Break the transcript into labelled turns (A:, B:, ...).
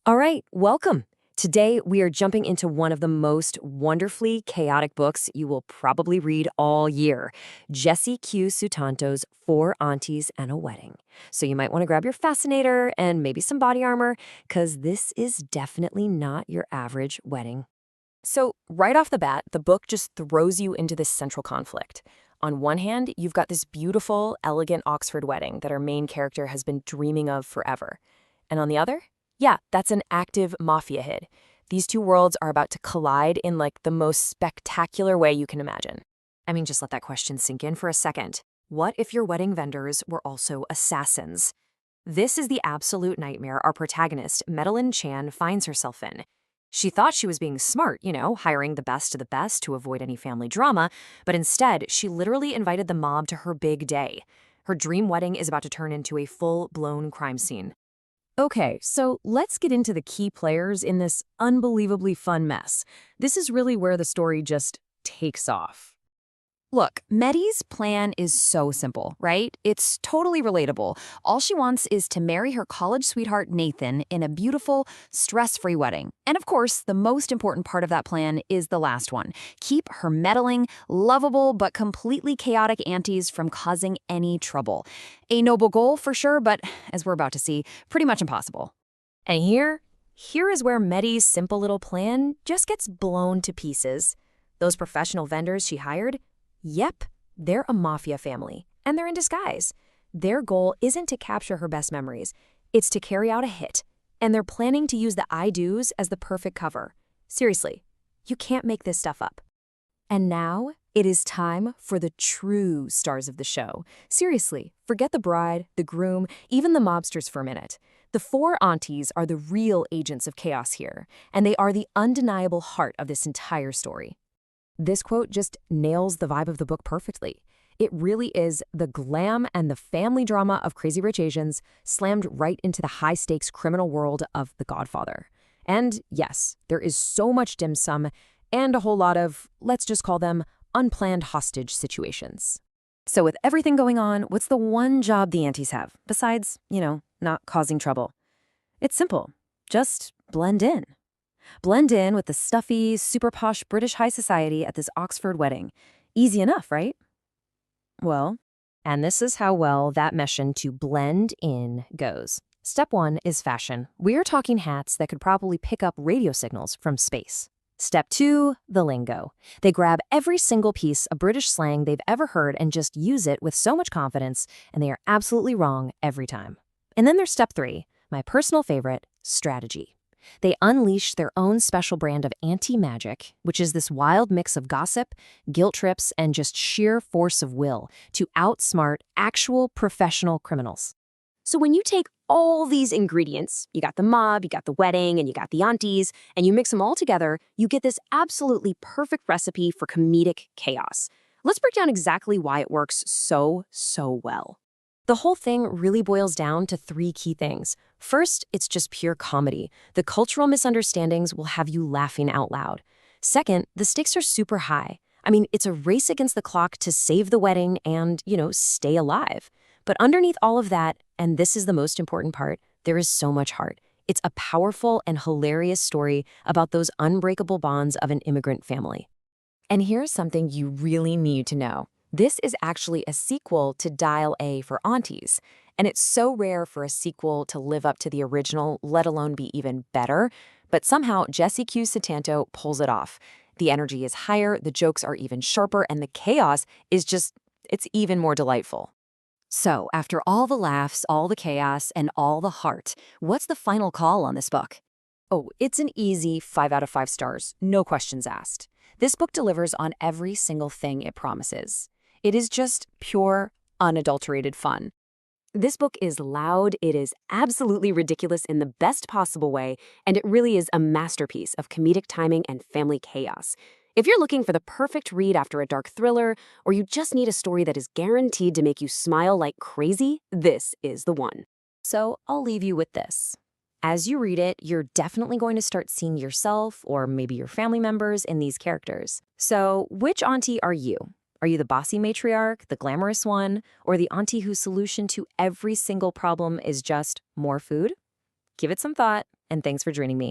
A: All right, welcome. Today, we are jumping into one of the most wonderfully chaotic books you will probably read all year, Jessie Q. Sutanto's Four Aunties and a Wedding. So you might want to grab your fascinator and maybe some body armor, because this is definitely not your average wedding. So, right off the bat, the book just throws you into this central conflict. On one hand, you've got this beautiful, elegant Oxford wedding that our main character has been dreaming of forever. And on the other, yeah, that's an active Mafia hit. These two worlds are about to collide in like the most spectacular way you can imagine. I mean, just let that question sink in for a second. What if your wedding vendors were also assassins? This is the absolute nightmare our protagonist, Meddy Chan, finds herself in. She thought she was being smart, hiring the best of the best to avoid any family drama, but instead, she literally invited the mob to her big day. Her dream wedding is about to turn into a full-blown crime scene. Okay, so let's get into the key players in this unbelievably fun mess. This is really where the story just takes off.
B: Look, Meddy's plan is so simple, right? It's totally relatable. All she wants is to marry her college sweetheart Nathan in a beautiful, stress-free wedding. And of course, the most important part of that plan is the last one. Keep her meddling, lovable, but completely chaotic aunties from causing any trouble. A noble goal for sure, but as we're about to see, pretty much impossible.
A: And here is where Meddy's simple little plan just gets blown to pieces. Those professional vendors she hired, yep, they're a mafia family, and they're in disguise. Their goal isn't to capture her best memories, it's to carry out a hit, and they're planning to use the I do's as the perfect cover. Seriously, you can't make this stuff up. And now, it is time for the true stars of the show. Seriously, forget the bride, the groom, even the mobsters for a minute. The four aunties are the real agents of chaos here, and they are the undeniable heart of this entire story. This quote just nails the vibe of the book perfectly. It really is the glam and the family drama of Crazy Rich Asians slammed right into the high-stakes criminal world of The Godfather. And yes, there is so much dim sum and a whole lot of, let's just call them, unplanned hostage situations. So with everything going on, what's the one job the aunties have, besides, not causing trouble? It's simple. Just blend in. Blend in with the stuffy, super posh British high society at this Oxford wedding. Easy enough, right? Well, and this is how well that mission to blend in goes. Step 1 is fashion. We're talking hats that could probably pick up radio signals from space. Step 2, the lingo. They grab every single piece of British slang they've ever heard and just use it with so much confidence, and they are absolutely wrong every time. And then there's step 3, my personal favorite, strategy. They unleash their own special brand of Auntie Magic, which is this wild mix of gossip, guilt trips, and just sheer force of will to outsmart actual professional criminals. So when you take all these ingredients, you got the mob, you got the wedding, and you got the aunties, and you mix them all together, you get this absolutely perfect recipe for comedic chaos. Let's break down exactly why it works so well. The whole thing really boils down to 3 key things. First, it's just pure comedy. The cultural misunderstandings will have you laughing out loud. Second, the stakes are super high. I mean, it's a race against the clock to save the wedding and, stay alive. But underneath all of that, and this is the most important part, there is so much heart. It's a powerful and hilarious story about those unbreakable bonds of an immigrant family. And here's something you really need to know. This is actually a sequel to Dial A for Aunties, and it's so rare for a sequel to live up to the original, let alone be even better, but somehow Jessie Q. Sutanto pulls it off. The energy is higher, the jokes are even sharper, and the chaos is it's even more delightful. So, after all the laughs, all the chaos, and all the heart, what's the final call on this book? Oh, it's an easy 5 out of 5 stars, no questions asked. This book delivers on every single thing it promises. It is just pure, unadulterated fun. This book is loud, it is absolutely ridiculous in the best possible way, and it really is a masterpiece of comedic timing and family chaos. If you're looking for the perfect read after a dark thriller, or you just need a story that is guaranteed to make you smile like crazy, this is the one. So I'll leave you with this. As you read it, you're definitely going to start seeing yourself, or maybe your family members, in these characters. So which auntie are you? Are you the bossy matriarch, the glamorous one, or the auntie whose solution to every single problem is just more food? Give it some thought and thanks for joining me.